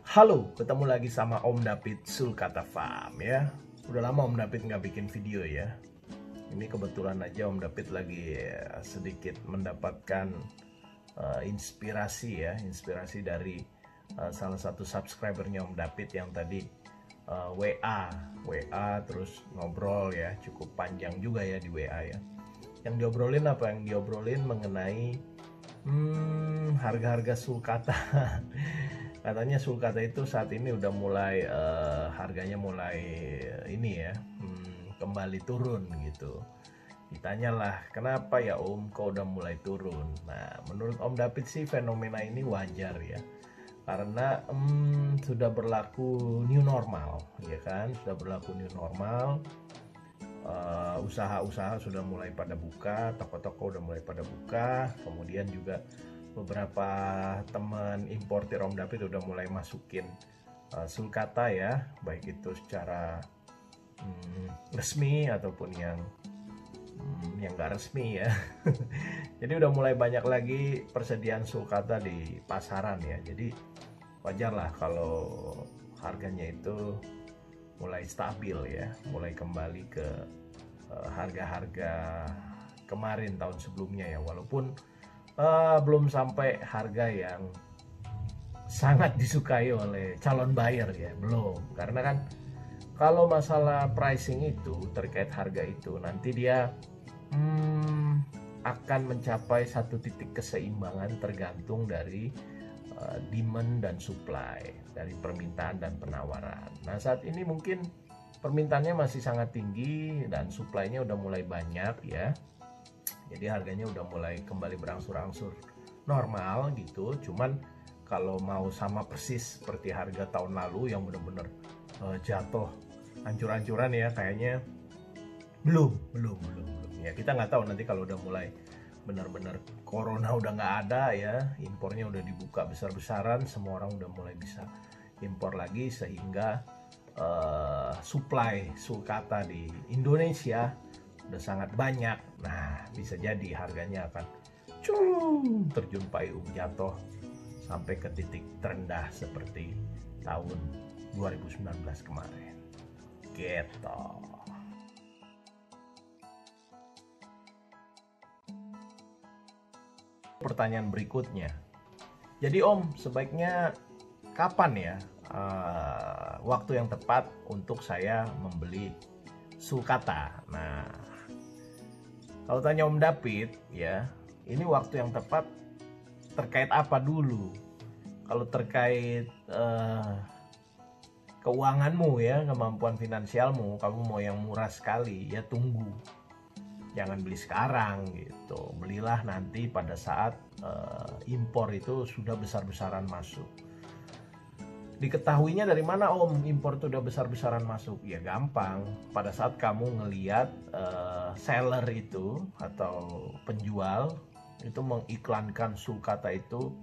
Halo, ketemu lagi sama Om David Sulkata Farm ya. Udah lama Om David nggak bikin video ya. Ini kebetulan aja Om David lagi sedikit mendapatkan inspirasi dari salah satu subscribernya Om David yang tadi WA terus ngobrol ya, cukup panjang juga ya di WA ya. Yang diobrolin apa? Yang diobrolin mengenai harga-harga sulcata. Katanya sulcata itu saat ini udah mulai harganya mulai kembali turun gitu. Ditanyalah kenapa ya Om kok udah mulai turun. Nah menurut Om David sih fenomena ini wajar ya, karena sudah berlaku new normal ya kan, sudah berlaku new normal. Usaha-usaha sudah mulai pada buka, toko-toko udah mulai pada buka, kemudian juga beberapa teman importer Om David udah mulai masukin sulcata ya, baik itu secara resmi ataupun yang nggak resmi ya. Jadi udah mulai banyak lagi persediaan sulcata di pasaran ya, jadi wajar lah kalau harganya itu mulai stabil ya, mulai kembali ke harga-harga kemarin tahun sebelumnya ya, walaupun belum sampai harga yang sangat disukai oleh calon buyer ya, belum, karena kan kalau masalah pricing itu terkait harga itu nanti dia akan mencapai satu titik keseimbangan tergantung dari demand dan supply, dari permintaan dan penawaran. Nah saat ini mungkin permintaannya masih sangat tinggi dan supply-nya udah mulai banyak ya, jadi harganya udah mulai kembali berangsur-angsur normal gitu. Cuman kalau mau sama persis seperti harga tahun lalu yang bener-bener jatuh hancur-hancuran ya, kayaknya belum ya. Kita nggak tahu nanti kalau udah mulai benar-benar corona udah nggak ada ya, impornya udah dibuka besar-besaran, semua orang udah mulai bisa impor lagi, sehingga supply sulcata di Indonesia udah sangat banyak. Nah bisa jadi harganya akan terjun payung jatuh sampai ke titik terendah seperti tahun 2019 kemarin gitu. Pertanyaan berikutnya, jadi Om sebaiknya kapan ya waktu yang tepat untuk saya membeli sulcata? Nah kalau tanya Om David ya, ini waktu yang tepat terkait apa dulu? Kalau terkait keuanganmu ya, kemampuan finansialmu, kamu mau yang murah sekali ya tunggu, jangan beli sekarang gitu. Belilah nanti pada saat impor itu sudah besar-besaran masuk. Diketahuinya dari mana Om impor itu udah besar-besaran masuk? Ya gampang, pada saat kamu ngeliat seller itu atau penjual itu mengiklankan sulcata itu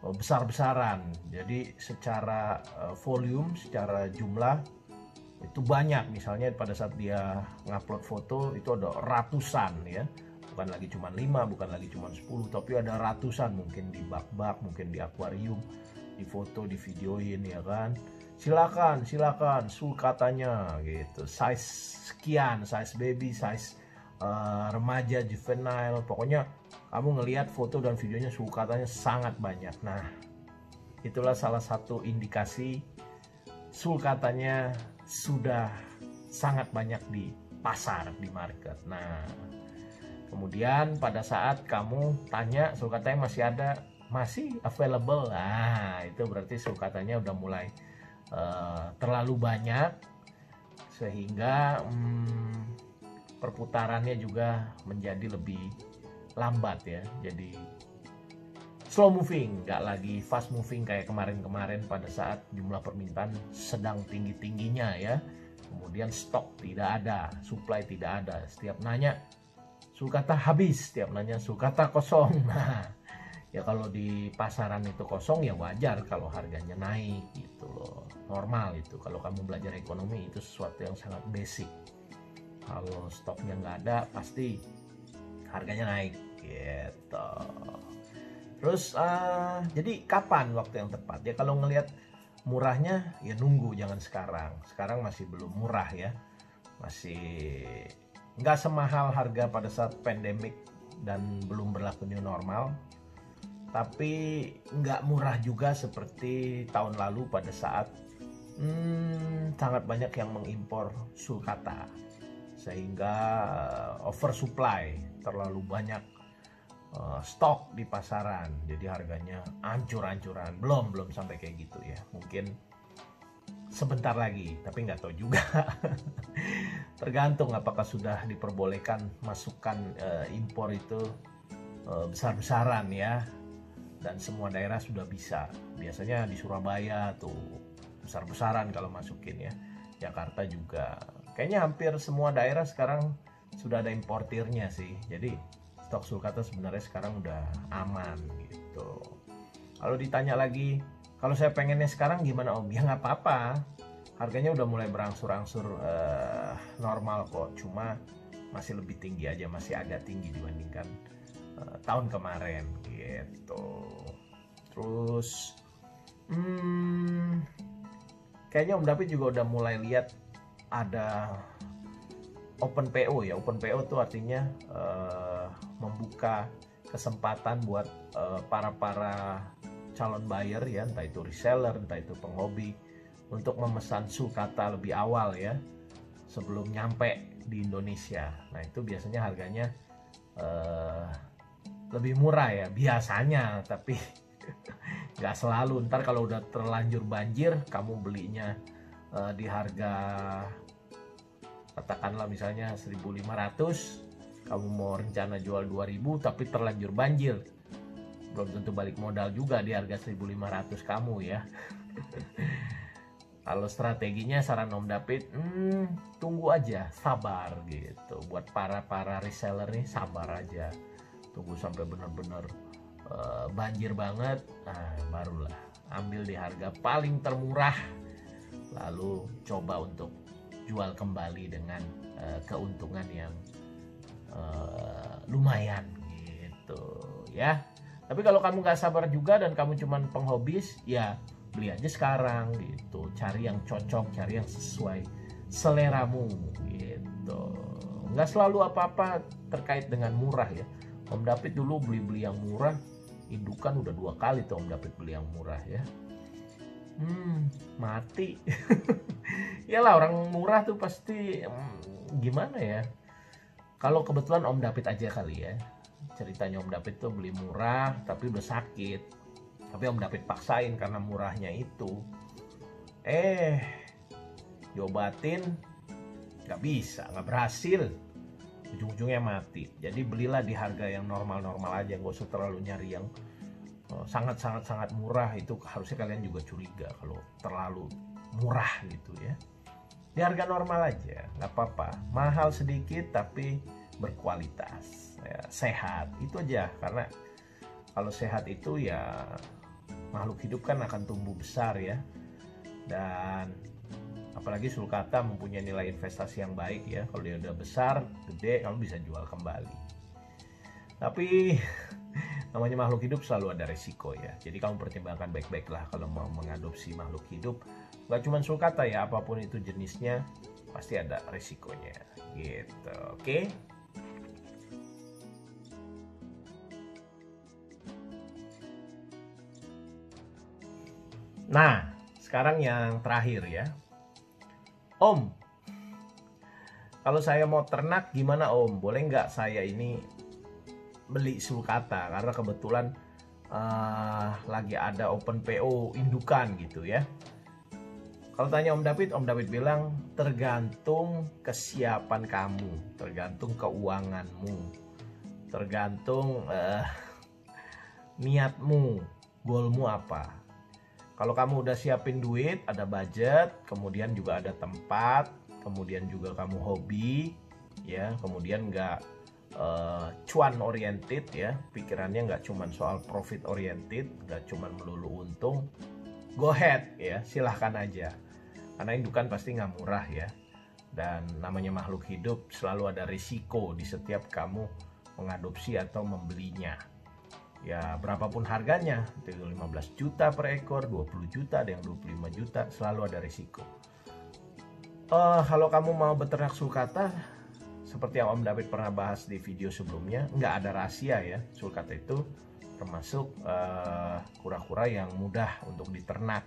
besar-besaran. Jadi secara volume, secara jumlah itu banyak. Misalnya pada saat dia ngupload foto itu ada ratusan ya, bukan lagi cuma 5, bukan lagi cuma 10, tapi ada ratusan, mungkin di bak-bak, mungkin di akuarium, di foto, di videoin ya kan. Silakan sulcatanya gitu, size sekian, size baby, size remaja, juvenile, pokoknya kamu ngelihat foto dan videonya sulcatanya sangat banyak. Nah itulah salah satu indikasi sulcatanya sudah sangat banyak di pasar, di market. Nah kemudian pada saat kamu tanya sulcatanya masih ada, masih available, nah itu berarti sulcatanya udah mulai terlalu banyak, sehingga perputarannya juga menjadi lebih lambat ya, jadi slow moving, nggak lagi fast moving kayak kemarin-kemarin pada saat jumlah permintaan sedang tinggi-tingginya ya. Kemudian stok tidak ada, supply tidak ada, setiap nanya sulcata habis, setiap nanya sulcata kosong. Nah ya kalau di pasaran itu kosong ya wajar kalau harganya naik gitu loh, normal itu. Kalau kamu belajar ekonomi itu sesuatu yang sangat basic. Kalau stoknya nggak ada pasti harganya naik gitu. Terus jadi kapan waktu yang tepat ya? Kalau ngelihat murahnya ya nunggu, jangan sekarang. Sekarang masih belum murah ya, masih nggak semahal harga pada saat pandemik dan belum berlaku new normal, tapi nggak murah juga seperti tahun lalu pada saat sangat banyak yang mengimpor sulcata sehingga oversupply, terlalu banyak stok di pasaran, jadi harganya ancur-ancuran. Belum sampai kayak gitu ya, mungkin sebentar lagi, tapi nggak tahu juga. Tergantung apakah sudah diperbolehkan masukkan impor itu besar-besaran ya, dan semua daerah sudah bisa. Biasanya di Surabaya tuh besar-besaran kalau masukin ya, Jakarta juga, kayaknya hampir semua daerah sekarang sudah ada importirnya sih. Jadi stok sulcata sebenarnya sekarang udah aman gitu. Kalau ditanya lagi, kalau saya pengennya sekarang gimana Om? Ya nggak apa-apa, harganya udah mulai berangsur-angsur normal kok, cuma masih lebih tinggi aja, masih agak tinggi dibandingkan tahun kemarin gitu. Terus kayaknya Om David juga udah mulai lihat ada open PO ya. Open PO itu artinya membuka kesempatan buat para calon buyer ya, entah itu reseller, entah itu penghobi, untuk memesan sulcata lebih awal ya, sebelum nyampe di Indonesia. Nah itu biasanya harganya lebih murah ya biasanya, tapi nggak selalu. Ntar kalau udah terlanjur banjir, kamu belinya di harga katakanlah misalnya 1.500, kamu mau rencana jual 2.000 tapi terlanjur banjir, belum tentu balik modal juga di harga 1.500 kamu ya. Kalau strateginya saran Om David, tunggu aja, sabar gitu. Buat para reseller nih, sabar aja, tunggu sampai benar-benar banjir banget, nah barulah ambil di harga paling termurah, lalu coba untuk jual kembali dengan keuntungan yang lumayan gitu ya. Tapi kalau kamu nggak sabar juga dan kamu cuman penghobis, ya beli aja sekarang gitu. Cari yang cocok, cari yang sesuai seleramu gitu. Nggak selalu apa-apa terkait dengan murah ya. Om David dulu beli yang murah, indukan udah 2 kali tuh Om David beli yang murah ya. Mati. Iyalah, orang murah tuh pasti gimana ya. Kalau kebetulan Om David aja kali ya, ceritanya Om David tuh beli murah tapi udah sakit, tapi Om David paksain karena murahnya itu, diobatin nggak bisa, nggak berhasil, ujung-ujungnya mati. Jadi belilah di harga yang normal-normal aja, nggak usah terlalu nyari yang sangat murah. Itu harusnya kalian juga curiga kalau terlalu murah gitu ya. Di harga normal aja, nggak apa-apa, mahal sedikit tapi berkualitas ya, sehat, itu aja. Karena kalau sehat itu ya makhluk hidup kan akan tumbuh besar ya, dan apalagi sulcata mempunyai nilai investasi yang baik ya. Kalau dia udah besar, gede, kamu bisa jual kembali. Tapi namanya makhluk hidup selalu ada resiko ya, jadi kamu pertimbangkan baik-baik lah kalau mau mengadopsi makhluk hidup. Gak cuma sulcata ya, apapun itu jenisnya pasti ada resikonya gitu. Oke? Nah sekarang yang terakhir ya, Om, kalau saya mau ternak gimana Om? Boleh nggak saya ini beli sulcata, karena kebetulan lagi ada open PO indukan gitu ya. Kalau tanya Om David bilang tergantung kesiapan kamu, tergantung keuanganmu, tergantung niatmu, goalmu apa. Kalau kamu udah siapin duit, ada budget, kemudian juga ada tempat, kemudian juga kamu hobi ya, kemudian nggak cuan oriented ya, pikirannya nggak cuman soal profit oriented, nggak cuman melulu untung, go ahead ya, silahkan aja. Karena indukan pasti nggak murah ya, dan namanya makhluk hidup selalu ada risiko di setiap kamu mengadopsi atau membelinya. Ya berapapun harganya, itu 15 juta per ekor, 20 juta, ada yang 25 juta, selalu ada risiko. Kalau kamu mau beternak sulcata, seperti yang Om David pernah bahas di video sebelumnya, nggak ada rahasia ya. Sulcata itu termasuk kura-kura yang mudah untuk diternak.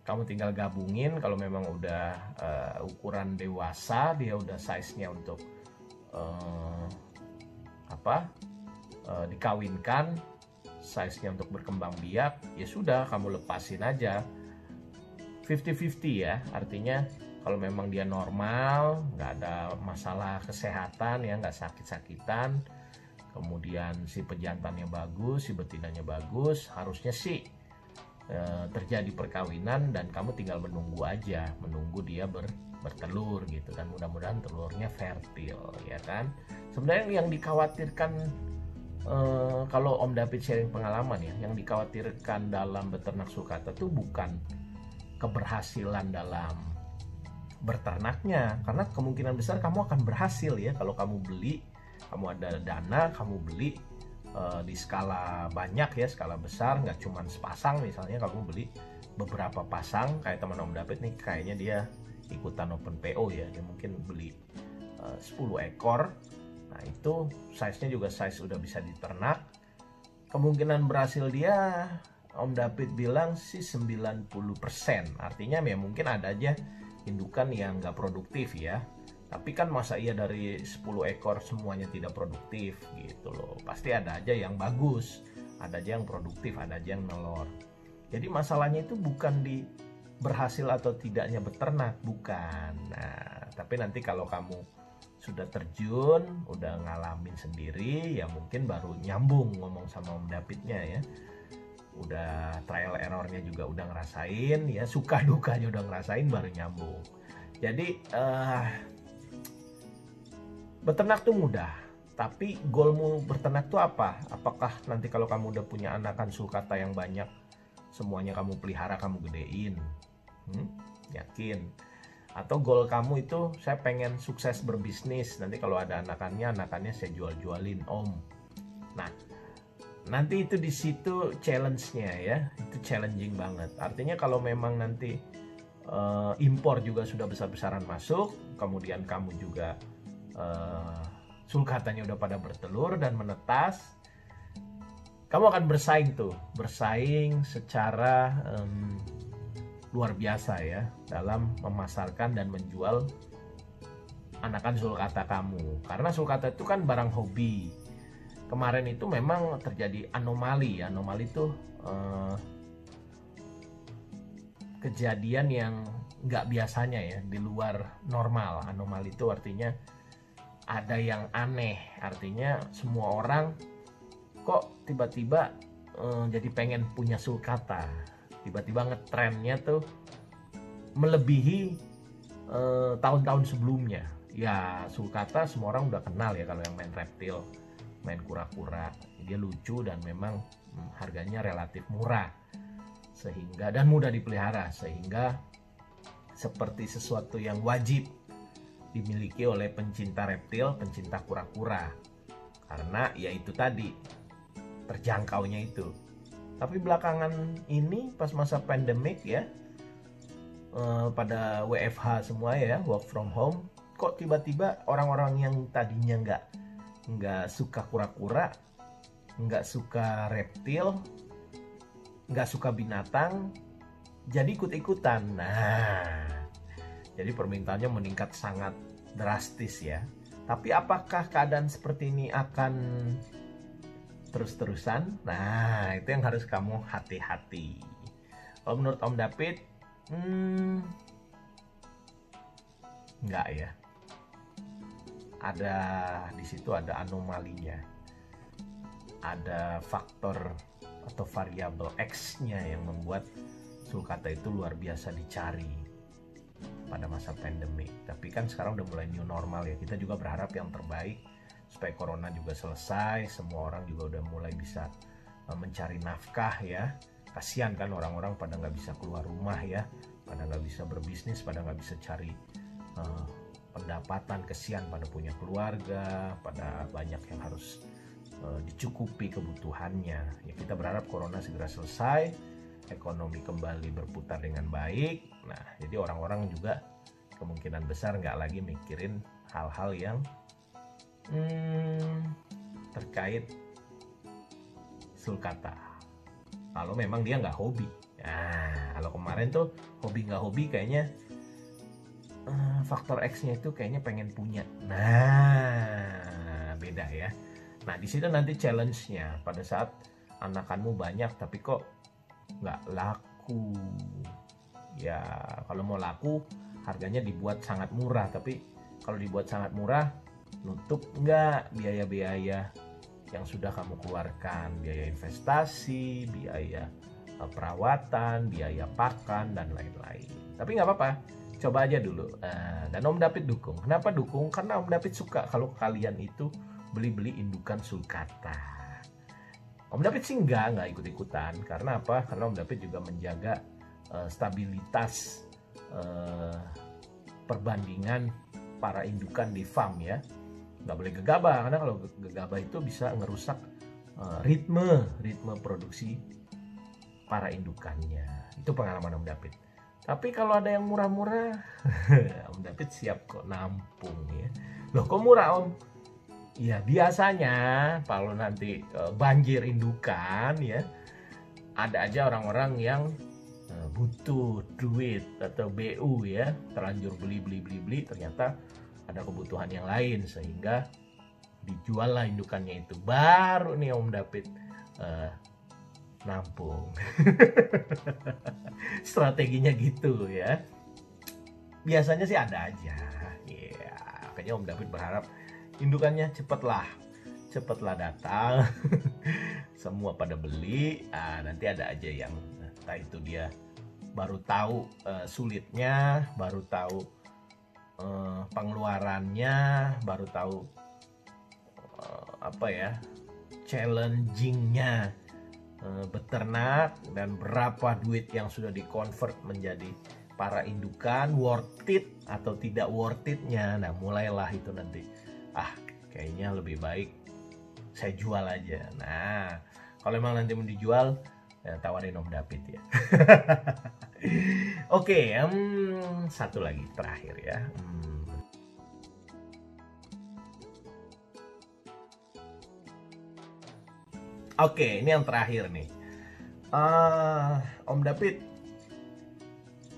Kamu tinggal gabungin, kalau memang udah ukuran dewasa, dia udah size-nya untuk dikawinkan, size-nya untuk berkembang biak, ya sudah kamu lepasin aja. 50-50 ya, artinya kalau memang dia normal, nggak ada masalah kesehatan ya, nggak sakit-sakitan, kemudian si pejantannya bagus, si betinanya bagus, harusnya sih terjadi perkawinan dan kamu tinggal menunggu aja, menunggu dia bertelur gitu, dan mudah-mudahan telurnya fertil ya kan. Sebenarnya yang dikhawatirkan kalau Om David sharing pengalaman ya, yang dikhawatirkan dalam beternak sulcata tuh bukan keberhasilan dalam berternaknya, karena kemungkinan besar kamu akan berhasil ya kalau kamu beli, kamu ada dana, kamu beli di skala banyak ya, skala besar, nggak cuma sepasang. Misalnya kamu beli beberapa pasang, kayak teman Om David nih, kayaknya dia ikutan open PO ya, dia mungkin beli 10 ekor. Nah itu size-nya juga size udah bisa diternak. Kemungkinan berhasil dia, Om David bilang sih 90%. Artinya ya mungkin ada aja indukan yang nggak produktif ya. Tapi kan masa iya dari 10 ekor semuanya tidak produktif gitu loh. Pasti ada aja yang bagus, ada aja yang produktif, ada aja yang nelor. Jadi masalahnya itu bukan di berhasil atau tidaknya beternak, bukan. Nah, tapi nanti kalau kamu sudah terjun, udah ngalamin sendiri, ya mungkin baru nyambung ngomong sama Om Davidnya ya. Udah trial errornya juga udah ngerasain, ya suka dukanya udah ngerasain, baru nyambung. Jadi beternak tuh mudah, tapi goalmu berternak tuh apa? Apakah nanti kalau kamu udah punya anakan sulcata yang banyak, semuanya kamu pelihara, kamu gedein? Yakin? Atau goal kamu itu, saya pengen sukses berbisnis, nanti kalau ada anakannya saya jual-jualin Om. Nah, nanti itu di situ challenge-nya ya, itu challenging banget. Artinya kalau memang nanti impor juga sudah besar-besaran masuk, kemudian kamu juga sulcatanya udah pada bertelur dan menetas, kamu akan bersaing secara luar biasa ya dalam memasarkan dan menjual anakan sulcata kamu, karena sulcata itu kan barang hobi. Kemarin itu memang terjadi anomali itu kejadian yang nggak biasanya ya, di luar normal. Anomali itu artinya ada yang aneh, artinya semua orang kok tiba-tiba jadi pengen punya sulcata, tiba-tiba ngetrennya tuh melebihi tahun-tahun sebelumnya. Ya sulcata semua orang udah kenal ya, kalau yang main reptil, main kura-kura, dia lucu dan memang harganya relatif murah sehingga, dan mudah dipelihara, sehingga seperti sesuatu yang wajib dimiliki oleh pencinta reptil, pencinta kura-kura, karena ya itu tadi, terjangkaunya itu. Tapi belakangan ini pas masa pandemik ya, pada WFH semua ya, work from home, kok tiba-tiba orang-orang yang tadinya nggak suka kura-kura, nggak suka reptil, nggak suka binatang, jadi ikut-ikutan. Nah, jadi permintaannya meningkat sangat drastis ya. Tapi apakah keadaan seperti ini akan terus-terusan? Nah, itu yang harus kamu hati-hati. Kalau menurut Om David, enggak ya. Ada di situ ada anomalinya. Ada faktor atau variabel X-nya yang membuat sulcata itu luar biasa dicari pada masa pandemik. Tapi kan sekarang udah mulai new normal ya. Kita juga berharap yang terbaik supaya corona juga selesai, semua orang juga udah mulai bisa mencari nafkah ya. Kasihan kan orang-orang pada nggak bisa keluar rumah ya, pada nggak bisa berbisnis, pada nggak bisa cari pendapatan. Kesian pada punya keluarga, pada banyak yang harus dicukupi kebutuhannya. Ya, kita berharap corona segera selesai, ekonomi kembali berputar dengan baik. Nah, jadi orang-orang juga kemungkinan besar nggak lagi mikirin hal-hal yang terkait sulcata. Kalau memang dia nggak hobi. Nah, kalau kemarin tuh hobi nggak hobi kayaknya faktor X-nya itu kayaknya pengen punya. Nah, beda ya. Nah, di situ nanti challenge-nya pada saat anakanmu banyak tapi kok nggak laku. Ya, kalau mau laku harganya dibuat sangat murah, tapi kalau dibuat sangat murah nutup nggak biaya-biaya yang sudah kamu keluarkan, biaya investasi, biaya perawatan, biaya pakan, dan lain-lain. Tapi nggak apa-apa, coba aja dulu. Dan Om David dukung. Kenapa dukung? Karena Om David suka kalau kalian itu beli-beli indukan sulcata. Om David sih nggak ikut-ikutan. Karena apa? Karena Om David juga menjaga stabilitas perbandingan para indukan di farm ya. Nggak boleh gegabah, karena kalau gegabah itu bisa ngerusak ritme produksi para indukannya. Itu pengalaman Om David. Tapi kalau ada yang murah-murah, Om David siap kok nampung ya. Loh, kok murah Om? Ya biasanya kalau nanti banjir indukan ya, ada aja orang-orang yang butuh duit atau BU ya, terlanjur beli, ternyata ada kebutuhan yang lain sehingga dijual lah indukannya itu. Baru nih Om David nampung. Strateginya gitu ya. Biasanya sih ada aja. Ya, makanya Om David berharap indukannya cepatlah datang. Semua pada beli. Nanti ada aja yang entah itu dia baru tahu sulitnya, baru tahu pengeluarannya, baru tahu challengingnya beternak, dan berapa duit yang sudah dikonvert menjadi para indukan, worth it atau tidak worth it-nya. Nah, mulailah itu nanti. Kayaknya lebih baik saya jual aja. Nah, kalau memang nanti mau dijual, tawarin Om David ya. Oke, satu lagi terakhir ya. Oke, ini yang terakhir nih. Om David,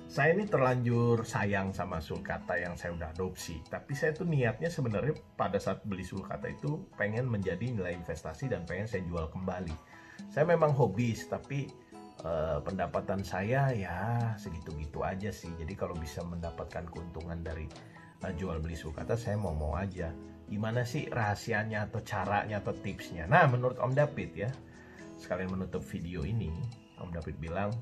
saya ini terlanjur sayang sama sulcata yang saya udah adopsi. Tapi saya tuh niatnya sebenarnya pada saat beli sulcata itu pengen menjadi nilai investasi dan pengen saya jual kembali. Saya memang hobis, tapi pendapatan saya ya segitu-gitu aja sih. Jadi kalau bisa mendapatkan keuntungan dari jual beli sulcata, saya mau aja. Gimana sih rahasianya atau caranya atau tipsnya? Nah, menurut Om David ya, sekalian menutup video ini, Om David bilang,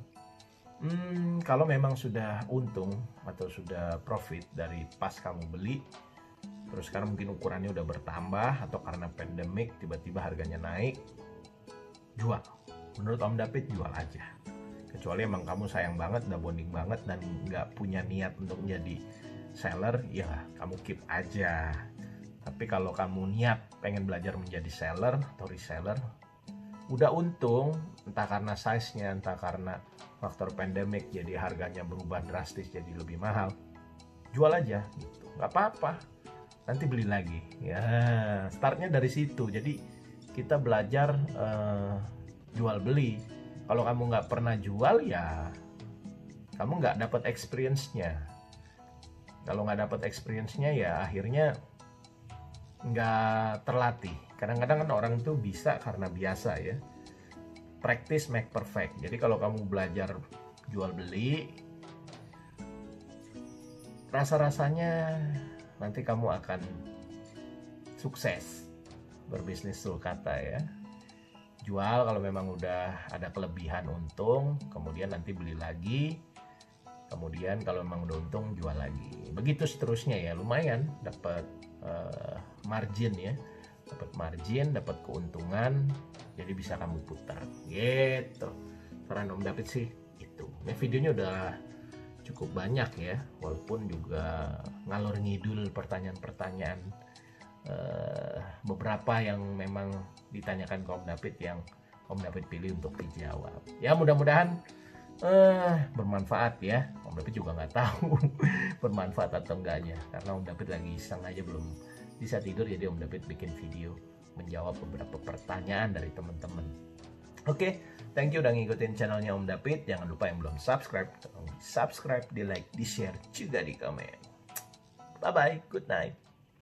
kalau memang sudah untung atau sudah profit dari pas kamu beli, terus sekarang mungkin ukurannya udah bertambah atau karena pandemik tiba-tiba harganya naik, jual. Menurut Om David jual aja. Kecuali emang kamu sayang banget, udah bonding banget dan nggak punya niat untuk menjadi seller, ya kamu keep aja. Tapi kalau kamu niat pengen belajar menjadi seller atau reseller, udah untung, entah karena size-nya, entah karena faktor pandemik jadi harganya berubah drastis jadi lebih mahal, jual aja gitu, nggak apa-apa, nanti beli lagi ya. Startnya dari situ. Jadi kita belajar jual beli. Kalau kamu nggak pernah jual, ya kamu nggak dapat experience-nya. Kalau nggak dapat experience-nya, ya akhirnya nggak terlatih. Kadang-kadang kan orang tuh bisa karena biasa ya. Practice make perfect. Jadi kalau kamu belajar jual beli, rasa-rasanya nanti kamu akan sukses berbisnis sulcata ya. Jual kalau memang udah ada kelebihan untung, kemudian nanti beli lagi, kemudian kalau memang udah untung jual lagi. Begitu seterusnya ya, lumayan dapat margin ya, dapat margin, dapat keuntungan, jadi bisa kamu putar gitu. Saran Om David sih itu. Ini videonya udah cukup banyak ya, walaupun juga ngalor ngidul pertanyaan-pertanyaan beberapa yang memang ditanyakan ke Om David yang Om David pilih untuk dijawab. Ya mudah-mudahan bermanfaat ya. Om David juga nggak tahu bermanfaat atau enggaknya, karena Om David lagi iseng aja, belum bisa tidur, jadi Om David bikin video menjawab beberapa pertanyaan dari teman-teman. Oke, thank you udah ngikutin channelnya Om David. Jangan lupa yang belum subscribe, tolong di subscribe, di like, di share, juga di komen. Bye bye, good night.